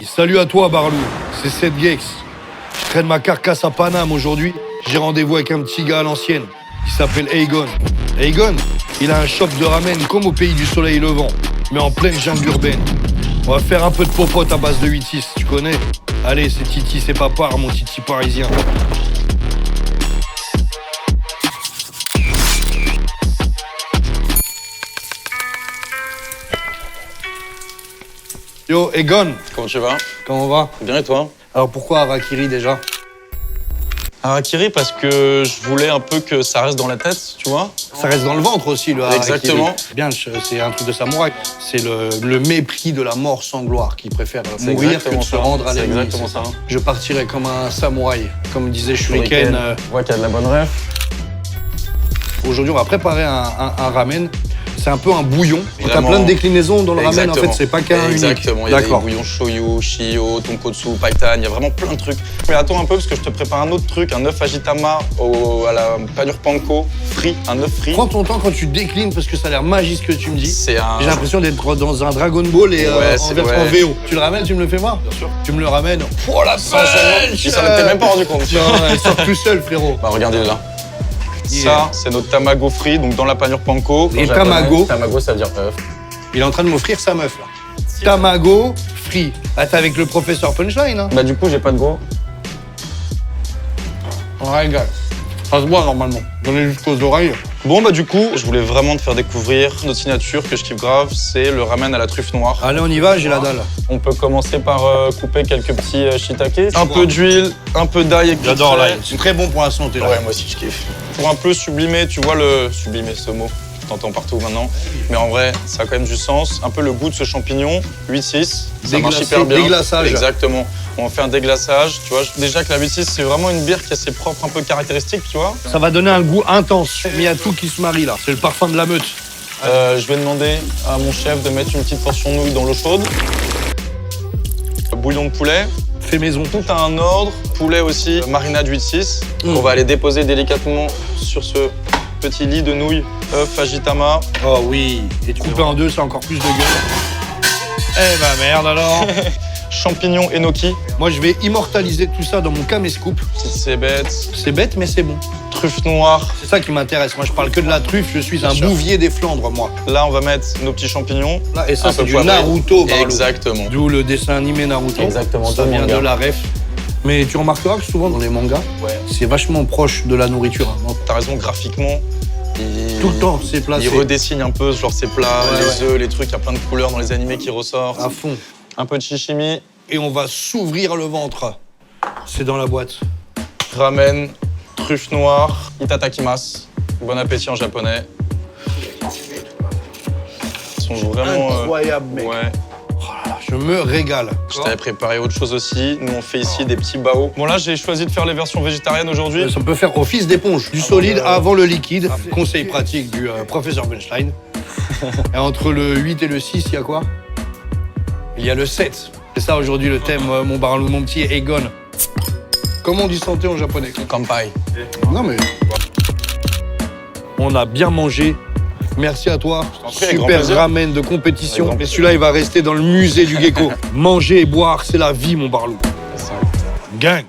Salut à toi, Barlou. C'est Seth Gex. Je traîne ma carcasse à Paname aujourd'hui. J'ai rendez-vous avec un petit gars à l'ancienne. Il s'appelle Aegon. Aegon, il a un shop de ramen comme au pays du soleil levant, mais en pleine jungle urbaine. On va faire un peu de popote à base de 8-6, tu connais? Allez, c'est Titi, c'est Papard, mon Titi parisien. Yo, Aegon. Comment tu vas? Comment on va? Bien et toi? Alors pourquoi Harakiri déjà? Harakiri parce que je voulais un peu que ça reste dans la tête, tu vois? Ça reste dans le ventre aussi, le Harakiri. Exactement. Bien, c'est un truc de samouraï. C'est le mépris de la mort sans gloire qui préfère mourir que de se rendre à l'ennemi. C'est exactement ça. Je partirais comme un samouraï, comme disait Shuriken. On voit qu'il y a de la bonne rêve. Aujourd'hui, on va préparer un ramen. C'est un peu un bouillon. T'as Vraiment. plein de déclinaisons dans le ramen, en fait, c'est pas qu'un unique. Exactement, il y a des bouillons shoyu, shio, tonkotsu, paitan, il y a vraiment plein de trucs. Mais attends un peu parce que je te prépare un autre truc, un œuf agitama à la panure panko, frit, un œuf frit. Prends ton temps quand tu déclines parce que ça a l'air magique ce que tu me dis. C'est un... J'ai l'impression d'être dans un Dragon Ball et en version VO. Tu le ramènes, tu me le fais voir? Bien sûr. Tu me le ramènes. Oh la punch! Il s'en était même pas rendu compte. Non, elle sort tout seul, frérot. Bah regardez là. Yeah. Ça, c'est notre tamago frit, donc dans la panure panko. Et tamago. Tamago, ça veut dire œuf. Il est en train de m'offrir sa meuf, là. Tamago frit. Ah, t'es avec le professeur Punchline, hein? Bah du coup, j'ai pas de gros. On régale. Ça se boit, normalement. J'en ai jusqu'aux oreilles. Bon bah du coup, je voulais vraiment te faire découvrir notre signature que je kiffe grave, c'est le ramen à la truffe noire. Allez, on y va, j'ai la dalle. On peut commencer par couper quelques petits shiitake. Un peu d'huile, un peu d'ail et puis J'adore l'ail. C'est très bon pour la santé, là. Ouais, moi aussi je kiffe. Pour un peu sublimer, tu vois sublimer ce mot, t'entends partout maintenant. Mais en vrai, ça a quand même du sens. Un peu le goût de ce champignon, 8-6, ça marche hyper bien. Déglaçage. Exactement. On fait un déglaçage, tu vois. Déjà que la 8-6, c'est vraiment une bière qui a ses propres un peu caractéristiques, tu vois. Ça va donner un goût intense. Mais il y a tout qui se marie, là. C'est le parfum de la meute. Je vais demander à mon chef de mettre une petite portion de nouilles dans l'eau chaude. Bouillon de poulet. Fait maison. Tout a un ordre. Poulet aussi, marinade 8-6. On va aller déposer délicatement sur ce petit lit de nouilles. œuf agitama. Oh oui. Et tu coupes en deux, c'est encore plus de gueule. Eh bah merde alors. Champignons enoki. Moi, je vais immortaliser tout ça dans mon caméscoop. C'est bête. C'est bête, mais c'est bon. Truffe noire. C'est ça qui m'intéresse. Moi, je parle que de la truffe. Je suis un bouvier des Flandres, moi. Là, on va mettre nos petits champignons. Là, et ça, Un c'est peu du poivré. Naruto, Barlow. Exactement. D'où le dessin animé Naruto. Exactement, Ça dans le vient manga. de la ref. Mais tu remarqueras que souvent, dans les mangas, c'est vachement proche de la nourriture. Hein. T'as raison, graphiquement. Tout le temps, c'est placé. Il redessine un peu, genre ses plats, Ouais, les œufs, les trucs. Il y a plein de couleurs dans les animés qui ressortent. À fond. Un peu de chichimi. Et on va s'ouvrir le ventre. C'est dans la boîte. Ramen, truffe noire, itadakimasu. Bon appétit en japonais. Ils sont vraiment... Incroyable, mec. Ouais. Oh là là, je me régale. Je t'avais préparé autre chose aussi. Nous, on fait ici des petits bao. Bon, là, j'ai choisi de faire les versions végétariennes aujourd'hui. Ça peut faire office d'éponge. Du solide avant le liquide. Conseil pratique du professeur Punchline. Et entre le 8 et le 6, il y a quoi? Il y a le 7. C'est ça aujourd'hui le thème, mon Barlou, mon petit Aegon. Comment on dit santé en japonais? Kampai. Non mais... On a bien mangé. Merci à toi. prie, avec grand Super plaisir. ramen de compétition. Avec grand Mais celui-là, il va rester dans le musée du gecko. Manger et boire, c'est la vie, mon Barlou. Gang.